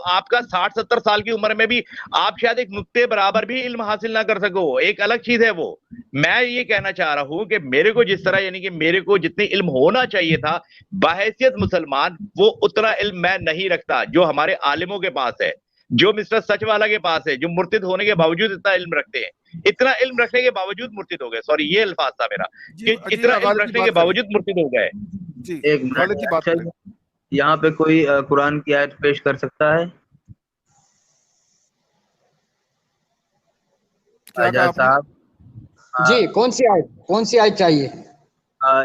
تو آپ کا 60-70 سال کی عمر میں بھی آپ شاید ایک نقطے برابر بھی علم حاصل نہ کر سکو، ایک الگ چیز ہے وہ. میں یہ کہنا چاہ رہا ہوں کہ میرے کو جس طرح یعنی کہ میرے کو جتنی علم ہونا چاہیے تھا بحیثیت مسلمان، وہ اتنا علم میں نہیں رکھتا جو ہمارے عالموں کے پاس ہے، جو مسٹر سچ والا کے پاس ہے، جو مرتد ہونے کے باوجود اتنا علم رکھتے ہیں. اتنا علم رکھنے کے باوجود مرتد ہو گئے. سوری، یہ الفاظ تھا میرا کہ اتنا علم رکھنے کے باوجود مرتد ہو گئے. ایک منٹ، اچھا یہاں پہ کوئی قرآن کی آیت پیش کر سکتا ہے؟ آجاد صاحب جی، کون سی آیت چاہیے؟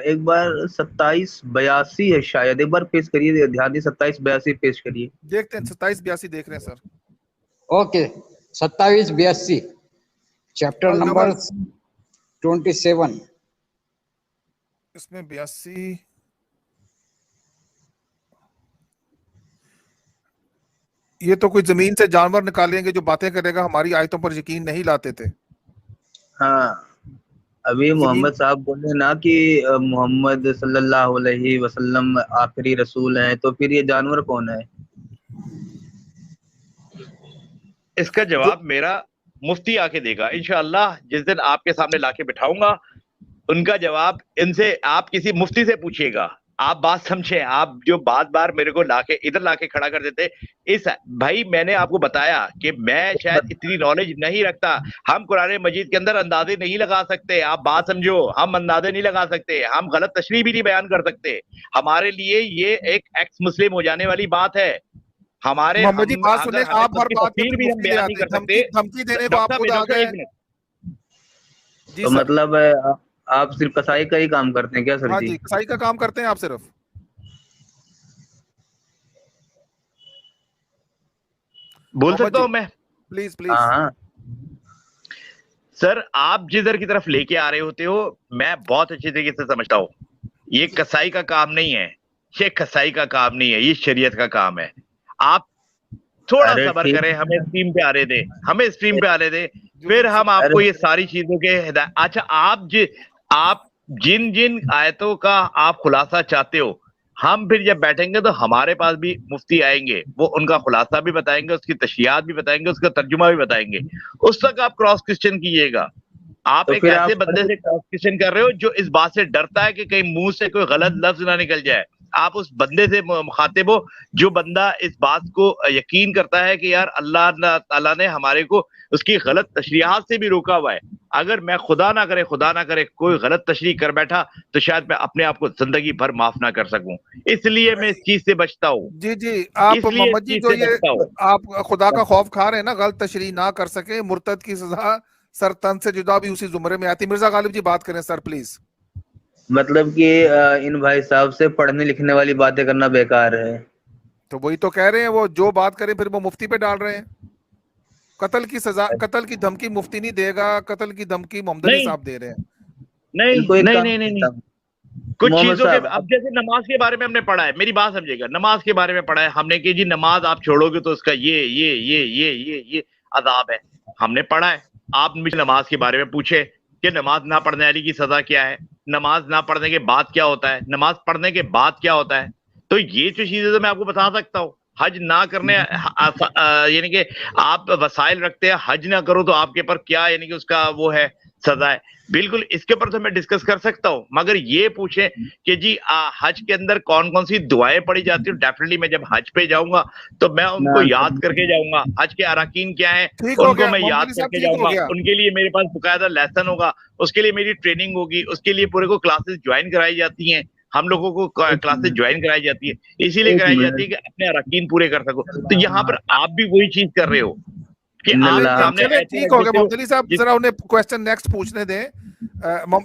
ایک بار 27-82 ہے شاید، ایک بار پیش کریے، دھیان دی 27-82 پیش کریے. دیکھتے ہیں 27-82 دیکھ رہے ہیں سر. Okay, 27-82 chapter number 27. اس میں 82 یہ تو کوئی زمین سے جانور نکالیں گے جو باتیں کرے گا، ہماری آیتوں پر یقین نہیں لاتے تھے. ہاں ابھی محمد صاحب بولے نا کہ محمد صلی اللہ علیہ وسلم آخری رسول ہیں، تو پھر یہ جانور کون ہے؟ اس کا جواب میرا مفتی آ کے دے گا انشاءاللہ. جس دن آپ کے سامنے لا کے بٹھاؤں گا ان کا جواب ان سے آپ کسی مفتی سے پوچھیے گا. آپ بات سمجھیں، آپ جو بات بار میرے کو ادھر لا کے کھڑا کر دیتے. بھائی میں نے آپ کو بتایا کہ میں شاید اتنی نالج نہیں رکھتا. ہم قرآن مجید کے اندر اندازے نہیں لگا سکتے. آپ بات سمجھو، ہم اندازے نہیں لگا سکتے، ہم غلط تشریح بھی نہیں بیان کر سکتے. ہمارے لیے یہ ایک ایکس مسلم ہو جانے والی بات ہے. ہمارے محمد جی بات سنیں، آپ ہر بات تفسیر بھی ہم بیان نہیں کر سکتے. دھمکی دینے کو آپ خود آ گئے. تو مطلب آپ صرف کسائی کا ہی کام کرتے ہیں کیا سر؟ ہاں جی، کسائی کا کام کرتے ہیں آپ صرف. بول سکتا ہوں میں؟ Please please. ہاں سر، آپ جدھر کی طرف لے کے آ رہے ہوتے ہو میں بہت اچھی طریقے سے سمجھتا ہوں. یہ کسائی کا کام نہیں ہے، یہ کسائی کا کام نہیں ہے، یہ شریعت کا کام ہے. آپ تھوڑا صبر کریں، ہمیں اسٹریم پہ آنے دیں، پھر ہم آپ کو یہ ساری چیزوں کے اچھا آپ جن آیتوں کا آپ خلاصہ چاہتے ہو، ہم پھر جب بیٹھیں گے تو ہمارے پاس بھی مفتی آئیں گے، وہ ان کا خلاصہ بھی بتائیں گے، اس کی تشریحات بھی بتائیں گے، اس کا ترجمہ بھی بتائیں گے. اس تک آپ کراس کوسچن کیجئے گا. آپ ایک ایسے بندے سے کراس کوسچن کر رہے ہو جو اس بات سے ڈرتا ہے کہ کہیں منہ سے کوئی غلط لفظ نہ نکل جائے. آپ اس بندے سے مخاطب ہو جو بندہ اس بات کو یقین کرتا ہے کہ یار اللہ تعالیٰ نے ہمارے کو اس کی غلط تشریحات سے بھی روکا ہوا ہے. اگر میں خدا نہ کرے کوئی غلط تشریح کر بیٹھا تو شاید میں اپنے آپ کو زندگی بھر معاف نہ کر سکوں. اس لیے میں اس چیز سے بچتا ہوں. جی آپ محمد جی جو یہ آپ خدا کا خوف کھا رہے ہیں نا، غلط تشریح نہ کر سکے، مرتد کی سزا سر تن سے جدا بھی اسی زمرے میں آتی. مرزا غالب جی بات کریں سر پلیز. مطلب کہ ان بھائی صاحب سے پڑھنے لکھنے والی باتیں کرنا بیکار ہے. تو وہی تو کہہ رہے ہیں، وہ جو بات کریں پھر وہ مفتی پہ ڈال رہے ہیں. قتل کی سزا، قتل کی دھمکی مفتی نہیں دے گا، قتل کی دھمکی محمد علی صاحب دے رہے ہیں. نہیں کچھ چیزوں کے اب جیسے نماز کے بارے میں ہم نے پڑھا ہے، میری بات سمجھے گا، نماز کے بارے میں پڑھا ہے ہم نے کہ جی نماز آپ چھوڑو گے تو اس کا یہ عذاب ہے. ہم نے پڑھا ہے. آپ مجھے نماز کے بارے میں پوچھے کہ نماز نہ پڑھنے والی کی سزا کیا ہے، نماز نہ پڑھنے کے بعد کیا ہوتا ہے، نماز پڑھنے کے بعد کیا ہوتا ہے. تو یہ جو چیزیں تو میں آپ کو بتا سکتا ہوں. حج نہ کرنے یعنی کہ آپ وسائل رکھتے ہیں، حج نہ کرو تو آپ کے پر کیا یعنی کہ اس کا وہ ہے سزا ہے. بالکل اس کے اوپر تو میں ڈسکس کر سکتا ہوں، مگر یہ پوچھیں کہ جی حج کے اندر کون کون سی دعائیں پڑھی جاتی ہیں. ڈیفینیٹلی میں جب حج پہ جاؤں گا تو میں ان کو یاد کر کے جاؤں گا. حج کے اراکین کیا ہیں ان کو میں یاد کر کے جاؤں گا. ان کے لیے میرے پاس باقاعدہ لیسن ہوگا، اس کے لیے میری ٹریننگ ہوگی، اس کے لیے پورے کو کلاسز جوائن کرائی جاتی ہیں. ہم لوگوں کو کلاسز جوائن کرائی جاتی ہے، اسی لیے کرائی جاتی ہے کہ اپنے اراکین پورے کر سکو. تو یہاں پر آپ بھی وہی چیز کر رہے ہو کہ آپ سامنے. ٹھیک ہو گیا محمد علی صاحب، ذرا انہیں کوسچن نیکسٹ پوچھنے دیں.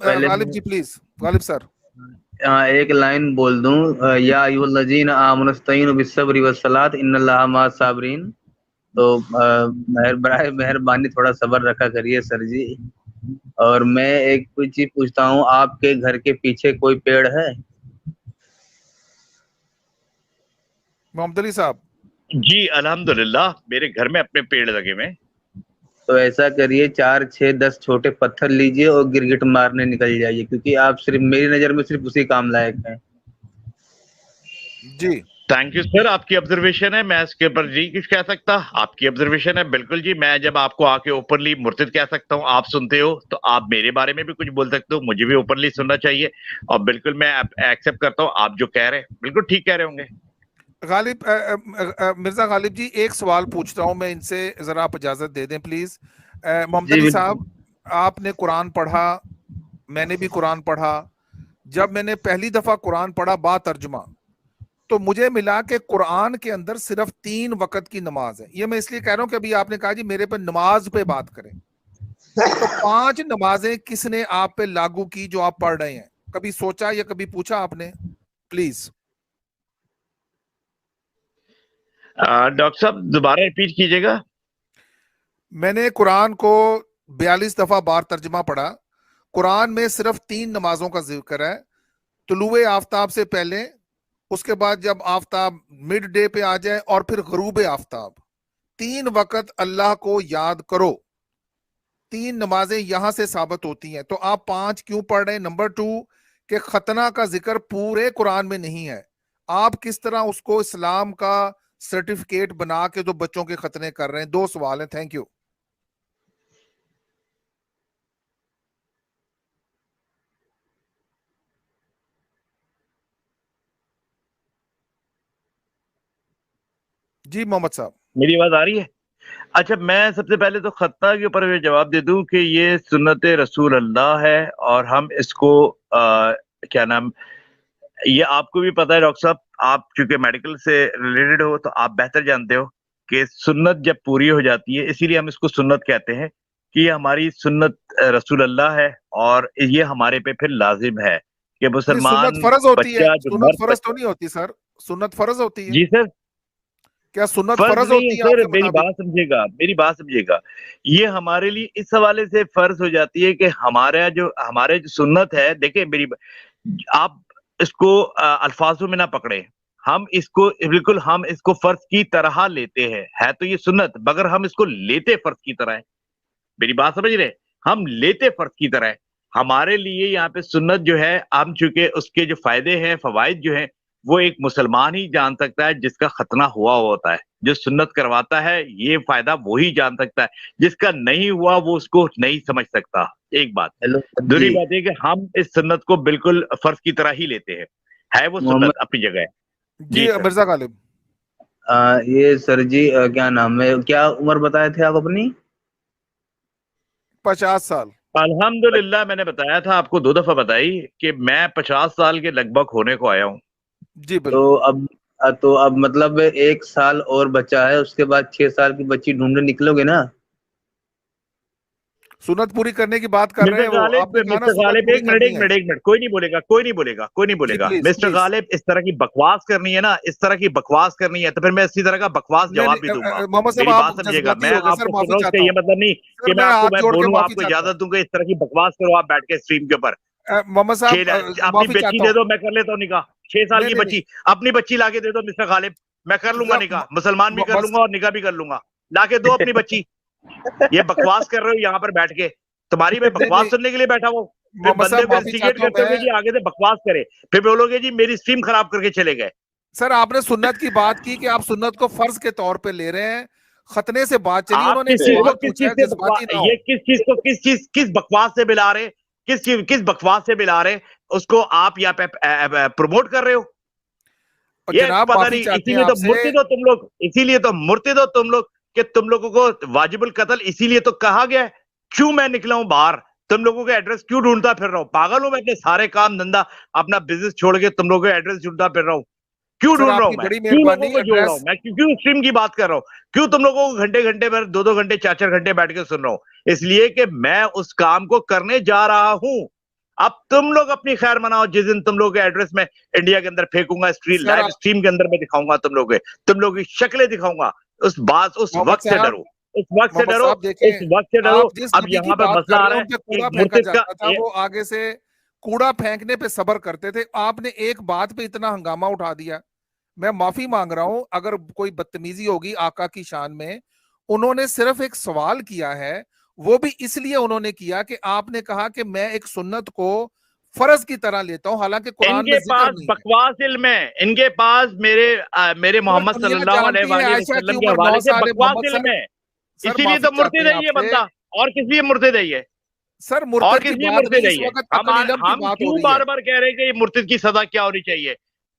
غالب جی پلیز. غالب سر ایک لائن بول دوں، یا ایھا الذین آمنوا استعینوا بالصبر والصلاۃ ان اللہ مع الصابرین. تو برائے مہربانی تھوڑا صبر رکھا کریے سر جی. اور میں ایک چیز پوچھتا ہوں، آپ کے گھر کے پیچھے کوئی پیڑ ہے؟ محمد علی صاحب جی الحمدللہ میرے گھر میں اپنے پیڑ لگے ہوئے. تو ایسا کریے 4 6 10 چھوٹے پتھر لیجئے اور گرگٹ مارنے نکل جائیے، کیونکہ آپ صرف میری نظر میں صرف اسی کام لائق ہیں. جی थैंक यू सर, आपकी ऑब्जर्वेशन है, मैं इसके ऊपर जी कुछ कह सकता, आपकी ऑब्जर्वेशन है बिल्कुल जी। मैं जब आपको आके ओपनली मुर्तिद कह सकता हूँ, आप सुनते हो, तो आप मेरे बारे में भी कुछ बोल सकते हो, मुझे भी ओपनली सुनना चाहिए, और बिल्कुल मैं एक्सेप्ट करता हूँ आप जो कह रहे हैं, बिल्कुल ठीक कह रहे होंगे। गालिब मिर्जा गालिब जी, एक सवाल पूछता हूं मैं इनसे, जरा आप इजाजत दे दें प्लीज। मोहम्मद अली साहब, आपने कुरान पढ़ा, मैंने भी कुरान पढ़ा। जब मैंने पहली दफा कुरान पढ़ा बा तर्जुमा, तो मुझे मिला कि कुरान के अंदर सिर्फ 3 वक्त की नमाज है। ये मैं इसलिए कह रहा हूं कि अभी आपने कहा जी मेरे पे नमाज पे बात करें, तो 5 नमाजें किसने आप पे लागू की जो आप पढ़ रहे हैं? कभी सोचा या कभी पूछा आपने? प्लीज। डॉक्टर साहब दोबारा रिपीट कीजिएगा। मैंने कुरान को 42 दफा बार तर्जुमा पढ़ा। कुरान में सिर्फ 3 नमाजों का जिक्र है, तुलुए आफ्ताब से पहले, उसके बाद जब आफ्ताब मिड डे पे आ जाए, और फिर गरूब आफ्ताब। 3 वक्त अल्लाह को याद करो। 3 नमाजें यहां से साबित होती हैं, तो आप 5 क्यों पढ़ रहे हैं? नंबर 2 कि खतना का जिक्र पूरे कुरान में नहीं है, आप किस तरह उसको इस्लाम का सर्टिफिकेट बना के जो बच्चों के खतने कर रहे हैं? 2 सवाल हैं। Thank you. जी मोहम्मद साहब, मेरी आवाज आ रही है? अच्छा, मैं सबसे पहले तो खतना के ऊपर जवाब दे दूं कि ये सुन्नत रसूल अल्लाह है, और हम इसको क्या नाम, ये आपको भी पता है डॉक्टर साहब, आप चूंकि मेडिकल से रिलेटेड हो तो आप बेहतर जानते हो कि सुन्नत जब पूरी हो जाती है, इसीलिए हम इसको सुन्नत कहते हैं कि ये हमारी सुन्नत रसूल अल्लाह है, और ये हमारे पे फिर लाजिम है कि सुन्नत मुसलमान फर्ज होती है, बच्चा जो सुन्नत मर्द फर्ज तो नहीं होती सर? सुन्नत फर्ज होती है? जी सर, क्या सुन्नत फर्ज फर्ज नहीं है होती है सर, आपके मुताबिक? मेरी बात समझिएगा, ये हमारे लिए इस हवाले से फर्ज हो जाती है कि हमारे जो सुन्नत है, देखिए मेरी, आप इसको अल्फाजों में ना पकड़े, हम इसको बिल्कुल हम इसको फर्ज की तरह लेते हैं, है तो ये सुन्नत, मगर हम इसको लेते फर्ज की तरह है। मेरी बात समझ रहे, हम लेते फर्ज की तरह है। हमारे लिए यहाँ पे सुन्नत जो है, हम चूंकि उसके जो फायदे हैं, फवाइद जो हैं, वो एक मुसलमान ही जान सकता है जिसका खतना हुआ होता है। जो सुन्नत करवाता है ये फायदा वो ही जान सकता है, जिसका नहीं हुआ वो उसको नहीं समझ सकता। एक बात। दूसरी बात है कि हम इस सुन्नत को बिल्कुल फर्ज की तरह ही लेते हैं, है वो सुन्नत अपनी जगह है। जी मिर्जा गालिब। ये सर जी क्या नाम है, क्या उम्र बताए थे आप अपनी? 50 साल। अल्हम्दुलिल्लाह, मैंने बताया था आपको 2 दफा बताई कि मैं 50 साल के लगभग होने को आया हूँ। जी बिल्कुल। तो अब मतलब 1 साल और बचा है, उसके बाद 6 साल की बच्ची ढूंढने निकलोगे ना? सुन्नत पूरी करने की बात कर रहे हैं वो, आपने कहा ना मिस्टर सुन्नत गालिब, पूरी एक करनी है। मिनट, कोई नहीं बोलेगा। Please mister please. गालिब, इस तरह की बकवास करनी है ना, इस तरह की बकवास करनी है, तो फिर मैं इसी तरह का बकवास जवाब भी दूंगा। मोहम्मद साहब मेरी आप बात समझिएगा, जज्बाती मैं हो गए सर, आपको सुन माफी रहा हूँ, चाहता इसका ये हूँ मतलब नहीं सर, कि मैं हाथ जोड़ के बोलूँ, माफी आपको चाहता हूँ। इजाजत दूंगा इस तरह की बकवास करो आप बैठ के स्ट्रीम के ऊपर। मोहम्मद साहब अपनी माफी बच्ची चाहता दे हूँ। दो, मैं कर लेता हूँ निकाह। 6 साल की नहीं बच्ची, अपनी बच्ची लाके दे दो मिस्टर गालिब, मैं कर लूंगा निकाह, मुसलमान भी कर लूंगा और निकाह भी कर लूंगा। लाके दो अपनी बच्ची। ये बकवास कर रहे हो यहाँ पर बैठ के, तुम्हारी मैं बकवास सुनने के लिए बैठा हूँ। फिर मोहम्मद बंदे साहब को माफी इंस्टिगेट चाहता हूँ करते होगे मैं। जी आगे से बकवास करे, फिर बोलोगे जी मेरी स्ट्रीम खराब करके चले गए। सर आपने सुन्नत की बात की कि आप सुन्नत को फर्ज के तौर पे ले रहे हैं, खतने से बात चली, आप उन्होंने एक किस चीज को सवाल किस पूछा चीज है, से जज्बाती ना हो। ये किस बकवास से मिला रहे, किस बकवास से मिला रहे, उसको आप यहाँ पे प्रमोट कर रहे हो। और ये जनाब पता माफी नहीं, चाहते हैं इसीलिए तो आपसे। मुर्तिद हो तुम लोग, इसीलिए तो मुर्तिद हो तुम लोग कि तुम लोगों को वाजिबुल कत्ल इसीलिए तो कहा गया है। क्यों मैं निकला हूं बाहर, तुम लोगों के एड्रेस क्यों ढूंढता फिर रहा हूं? पागल हूं मैं अपने सारे काम धंधा अपना बिजनेस छोड़ के तुम लोगों के एड्रेस ढूंढता फिर रहा हूं? क्यों सर ढूंढ रहा हूं आपकी मैं? बड़ी क्यों लोगों मेहरबानी, को जोड़ रहा हूं एड्रेस। मैं? क्यों स्ट्रीम की बात कर रहा हूं? क्यों तुम लोगों को घंटे घंटे भर 2-2 घंटे 4-4 घंटे बैठ के सुन रहा हूं? इसलिए कि मैं उस काम को करने जा रहा हूं। अब तुम लोग अपनी खैर मनाओ, जिस दिन तुम लोग के एड्रेस में इंडिया के अंदर फेंकूंगा, स्ट्रीम सर लाइव स्ट्रीम के अंदर में दिखाऊंगा, तुम लोग की शक्लें दिखाऊंगा, उस मोहम्मद वक्त से साहब, डरो, उस वक्त से मोहम्मद डरो, साहब उस देखें, वक्त से डरो। आप जिस अब नबी की यहाँ पर बात मसला कर आ रहे रहा हैं है, उन पे कूड़ा एक फेंका मुर्तिद का जाता था, वो आगे से कूड़ा फेंकने पे सब्र करते थे, आपने एक बात पे इतना हंगामा उठा दिया। मैं माफी मांग रहा हूं अगर कोई बदतमीजी होगी आका की शान में। उन्होंने सिर्फ एक सवाल किया है, वो भी इसलिए उन्होंने किया कि आपने कहा कि मैं एक सुन्नत को फर्ज की तरह लेता हूँ, हालांकि कुरान इनके में जिक्र पास नहीं है। बकवास इल्म है, इनके पास मेरे मोहम्मद दुनिया सल्लल्लाहु अलैहि जानती है आयशा वसल्लम की के उम्र 9 हवाले से साल है। बकवास मोहम्मद इल्म सर, है, सर इसीलिए माफी तो चाहते मुर्तद हैं है ये आपसे बंदा, और किस लिए मुर्तद है ये, सर। और मुर्तद किस की लिए बात मुर्तद नहीं, है इस ये? वक्त अकल इल्म की हम बात हो क्यों रही बार है। बार कह रहे हैं कि ये मुर्तद की सजा क्या होनी चाहिए?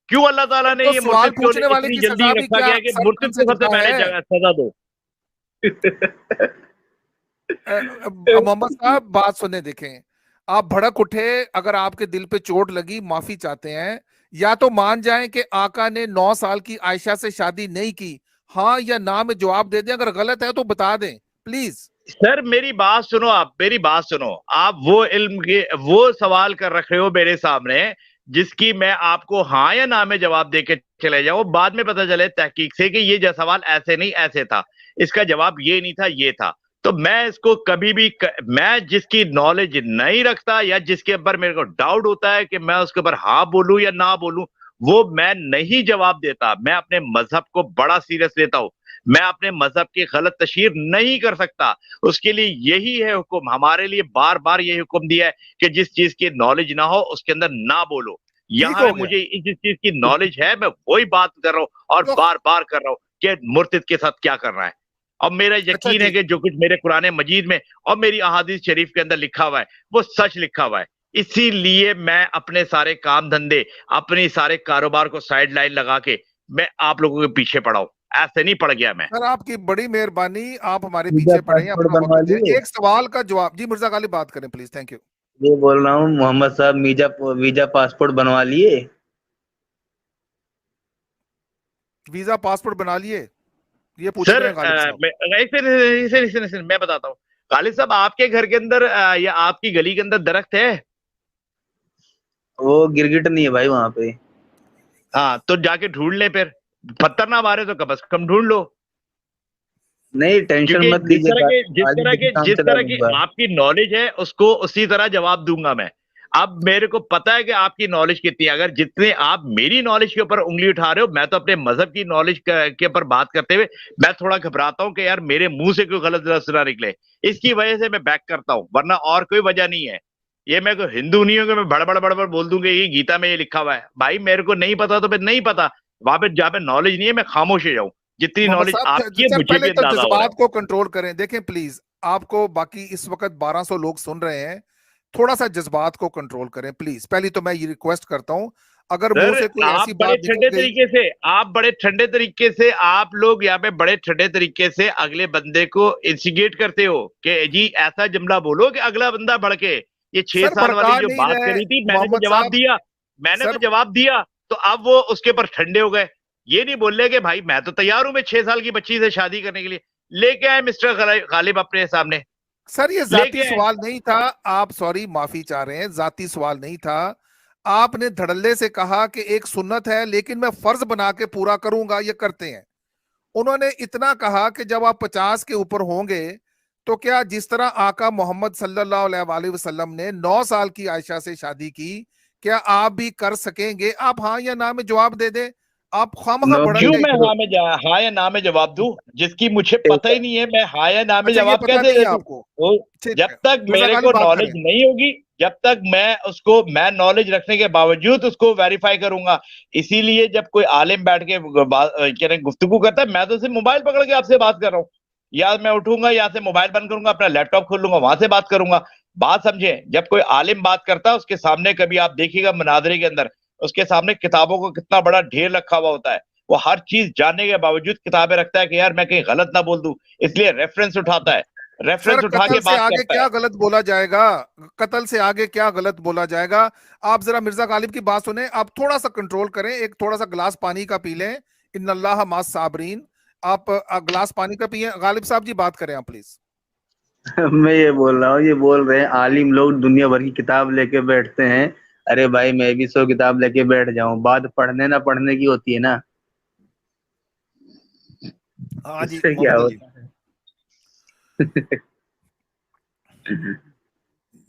क्यों अल्लाह ताला ने तो ये सवाल मुर्तद क्यों पूछने वाले इतनी की जल्दी सजा भी रखा क्या गया कि सर अकल मुर्तद से को सबसे जुदा पहले है? सजा दो? मोहम्मद साहब बात सुने, देखें, आप भड़क उठे, अगर आपके दिल पे चोट लगी माफी चाहते हैं, या तो मान जाएं कि आका ने 9 साल की आयशा से शादी नहीं की, हाँ या ना में जवाब दे दें, अगर गलत है तो बता दें प्लीज। सर मेरी बात सुनो, आप मेरी बात सुनो, आप वो इल्म के वो सवाल कर रखे हो मेरे सामने जिसकी मैं आपको हाँ या ना में जवाब दे के चले जाऊं, बाद में पता चले तहकीक से कि ये जो सवाल ऐसे नहीं ऐसे था, इसका जवाब ये नहीं था ये था। तो मैं इसको कभी भी मैं जिसकी नॉलेज नहीं रखता या जिसके ऊपर मेरे को डाउट होता है कि मैं उसके ऊपर हाँ बोलूं या ना बोलूं, वो मैं नहीं जवाब देता। मैं अपने मजहब को बड़ा सीरियस लेता हूं, मैं अपने मजहब की गलत तशहीर नहीं कर सकता। उसके लिए यही है हुक्म, हमारे लिए बार बार यही हुक्म दिया है कि जिस चीज की नॉलेज ना हो उसके अंदर ना बोलो। ठीक यहाँ हो में गया मुझे जिस चीज की नॉलेज है मैं वही बात कर रहा हूँ और तो बार बार कर रहा हूँ कि मुर्तिद के साथ क्या करना है। और मेरा अच्छा यकीन है जी, कि जो कुछ मेरे कुरान मजीद में और मेरी अहादीस शरीफ के अंदर लिखा हुआ है वो सच लिखा हुआ है। इसीलिए मैं अपने सारे काम धंधे, अपने सारे कारोबार को साइड लाइन लगा के मैं आप लोगों के पीछे पड़ा हूं, ऐसे नहीं पड़ गया मैं। सर आपकी बड़ी मेहरबानी, आप हमारे वीजा पीछे पड़े हैं, पासपोर्ट अपना बनवा वक्त दें। लिए? एक सवाल का जवाब जी, मिर्जा गालिब बात करें प्लीज, थैंक यू। ये बोल रहा हूँ मोहम्मद साहब, वीजा पासपोर्ट बनवा लिए? वीजा पासपोर्ट बना लिए, ये पूछ सर रहे हैं गालिब साहब। मैं बताता हूँ गालिब साहब, आपके घर के अंदर या आपकी गली के अंदर दरख्त है? वो गिरगिट नहीं है भाई वहां पे। हाँ तो जाके ढूंढ ले, फिर पत्थर ना मारे तो कम से कम ढूंढ लो। नहीं टेंशन क्योंकि मत लीजिए, आज ही दिन काम जिस चला तरह की दूंगा। आपकी नॉलेज है उसको उसी तरह जवाब दूंगा मैं। अब मेरे को पता है कि आपकी नॉलेज कितनी है, अगर जितने आप मेरी नॉलेज के ऊपर उंगली उठा रहे हो, मैं तो अपने मजहब की नॉलेज के ऊपर बात करते हुए मैं थोड़ा घबराता हूं कि यार मेरे मुंह से कोई गलत लफ्ज ना निकले, इसकी वजह से मैं बैक करता हूं, वरना और कोई वजह नहीं है। ये मैं कोई हिंदू नहीं हूं कि मैं बड़बड़ बड़बड़ बोल दूंगा ये गीता में ये लिखा हुआ है। भाई मेरे को नहीं पता तो फिर नहीं पता, वहां पे जहां पे नॉलेज नहीं है मैं खामोश हो जाऊं। जितनी मोहम्मद नॉलेज साहब आपकी है सर मुझे पहले भी तो अंदाजा हो रहा है। जज्बात को कंट्रोल करें। देखें प्लीज, आपको बाकी इस वक्त 1200 लोग सुन रहे हैं, थोड़ा सा जज्बात को कंट्रोल करें प्लीज। पहली तो मैं ये रिक्वेस्ट करता हूं, अगर मुंह सर से कोई आप ऐसी बड़े बात निकल ठंडे गई। तरीके से, आप बड़े ठंडे तरीके से, आप लोग यहाँ पे बड़े ठंडे तरीके से अगले बंदे को इंसिगेट करते हो कि जी ऐसा जुमला बोलो कि अगला बंदा भड़के। ये 6 सर साल वाली भड़का जो नहीं बात रहे करी थी मैंने तो मोहम्मद जवाब साहब। दिया, मैंने तो सर जवाब दिया, तो अब वो उसके ऊपर ठंडे हो गए। ये नहीं बोल रहे कि भाई मैं तो तैयार हूं मैं 6 साल की बच्ची से शादी करने के लिए। लेके आए मिस्टर गालिब अपने सामने, सर ये लेके जाती आए। सवाल नहीं था। आप सॉरी माफी चाह रहे हैं, जाती सवाल नहीं था। आपने धड़ल्ले से कहा कि एक सुन्नत है लेकिन मैं फर्ज बना के पूरा करूंगा, ये करते हैं। उन्होंने इतना कहा कि जब आप 50 के ऊपर होंगे तो क्या जिस तरह आका मोहम्मद सल्लल्लाहु अलैहि वसल्लम ने 9 साल की आयशा से शादी की, क्या आप भी कर सकेंगे? आप हाँ या ना में जवाब दे दें। आप खामखा नो भड़क क्यों गए। मैं हाँ या ना में जवाब दूं जिसकी मुझे पता ही नहीं है, मैं हाँ या ना में अच्छा ये जवाब पता कैसे नहीं दे है दूं? आपको, तो ठीक जब है। तक मिर्जा मेरे गालिब को बात नॉलेज करें। नहीं होगी, जब तक मैं नॉलेज रखने के बावजूद उसको वेरीफाई करूंगा। इसीलिए जब कोई आलिम बैठ के कह रहे गुफ्तगू करता है, मैं तो सिर्फ मोबाइल पकड़ के आपसे बात कर रहा हूँ, या मैं उठूंगा यहाँ से मोबाइल बंद करूंगा अपना लैपटॉप खोल लूंगा वहां से बात करूंगा। बात समझे, जब कोई आलिम बात करता है उसके सामने कभी आप देखिएगा मुनाजरे के अंदर उसके सामने किताबों को कितना बड़ा ढेर रखा हुआ होता है, वो हर चीज जानने के बावजूद किताबें रखता है कि यार मैं कहीं गलत ना बोल दूं, इसलिए रेफरेंस उठाता है, सर रेफरेंस उठा कत्ल के से बात आगे करता क्या है। गलत बोला जाएगा? कत्ल से आगे क्या गलत बोला जाएगा? आप जरा मिर्जा गालिब की बात सुने, आप थोड़ा सा कंट्रोल करें, एक थोड़ा सा गिलास पानी का पी लें। इन्नल्लाह मास साबरीन। आप गिलास पानी का पिए। गालिब साहब जी बात करें आप प्लीज। मैं ये बोल रहा हूँ, ये बोल रहे हैं आलिम लोग दुनिया भर की किताब लेके बैठते हैं। अरे भाई मैं भी 100 किताब लेके बैठ जाऊं, बात पढ़ने ना पढ़ने की होती है ना, हाँ जी इससे क्या मोहम्मद अली होता है।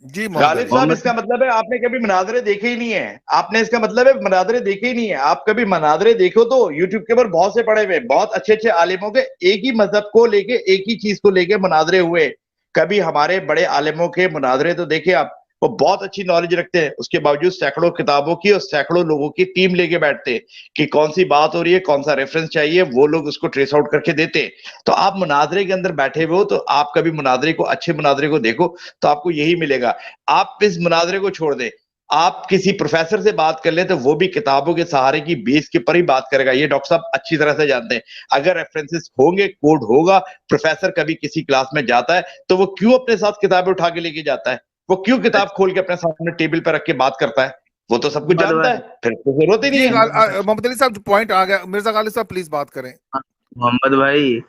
जी, मोहम्मद गालिब अली। साहब मोहम्मद इसका मतलब है आपने कभी मुनाजरे देखे ही नहीं है, आपने इसका मतलब है मुनाजरे देखे ही नहीं है। आप कभी मुनाजरे देखो तो यूट्यूब के ऊपर बहुत से पड़े हुए बहुत अच्छे अच्छे आलिमों के एक ही मजहब को लेके एक ही चीज को लेके मुनाजरे हुए। कभी हमारे बड़े आलिमों के मुनाजरे तो देखे आप, وہ بہت اچھی نالج رکھتے ہیں, اس کے باوجود سینکڑوں کتابوں کی اور سینکڑوں لوگوں کی ٹیم لے کے بیٹھتے ہیں کہ کون سی بات ہو رہی ہے, کون سا ریفرنس چاہیے, وہ لوگ اس کو ٹریس آؤٹ کر کے دیتے ہیں. تو آپ مناظرے کے اندر بیٹھے ہوئے ہو تو آپ کبھی مناظرے کو, اچھے مناظرے کو دیکھو تو آپ کو یہی ملے گا. آپ اس مناظرے کو چھوڑ دیں, آپ کسی پروفیسر سے بات کر لیں تو وہ بھی کتابوں کے سہارے کی بیس کے پر ہی بات کرے گا. یہ ڈاکٹر صاحب اچھی طرح سے جانتے ہیں. اگر ریفرنسز ہوں گے, کوڈ ہوگا, پروفیسر کبھی کسی کلاس میں جاتا ہے تو وہ کیوں اپنے ساتھ کتابیں اٹھا کے لے کے جاتا ہے؟ وہ کیوں کتاب کھول کے اپنے سامنے ٹیبل پہ رکھ کے بات کرتا ہے؟ وہ تو سب کچھ جانتا ہے, پھر ضرورت ہی نہیں ہے. محمد علی صاحب پوائنٹ آ گیا. مرزا غالب صاحب پلیز بات کریں. محمد بھائی,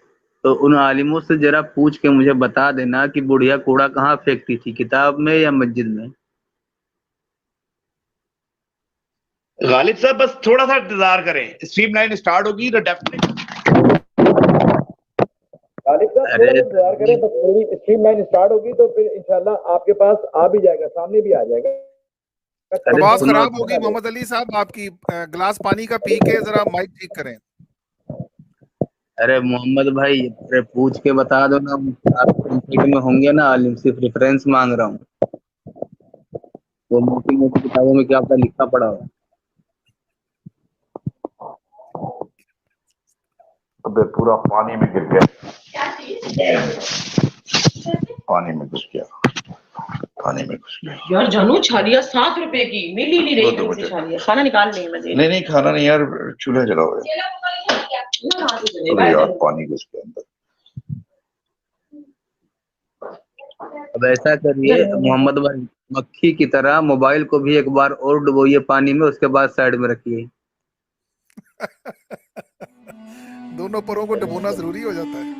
تو ان عالموں سے ذرا پوچھ کے مجھے بتا دینا کہ بڑھیا کوڑا کہاں پھینکتی تھی, کتاب میں یا مسجد میں؟ غالب صاحب بس تھوڑا سا انتظار کریں, اسٹریم لائن اسٹارٹ ہوگی تو ڈیفینیٹلی. غالب صاحب تھوڑا سا انتظار کریں, بس میری اسٹریم لائن اسٹارٹ ہوگی تو پھر انشاءاللہ آپ کے پاس آ بھی جائے گا, سامنے بھی آ جائے گا. آواز خراب ہوگی محمد علی صاحب آپ کی, گلاس پانی کا پی کے ذرا مائک ٹھیک کریں. ارے محمد بھائی پوچھ کے بتا دو نا, آپ کمپیوٹر میں ہوں گے نا عالم, صرف ریفرنس مانگ رہا ہوں. وہ موٹی موٹی کتابوں میں کیا پتا لکھا پڑا ہو. ابے پورا پانی میں گر گیا, پانی میں گھس گیا, پانی میں گھس گیا. یار جانو چھالیاں 7 روپے کی مل ہی نہیں رہی تھی چھالیاں. کھانا نکال لیں میں. نہیں کھانا نہیں یار, چولہا جلا ہوا ہے یار, پانی گھس گیا اندر. اب ایسا کریے محمد بھائی, مکھی کی طرح موبائل کو بھی ایک بار اور ڈبوئیے پانی میں, اس کے بعد سائڈ میں رکھیے. دونوں پروں کو ڈبونا ضروری ہو جاتا ہے.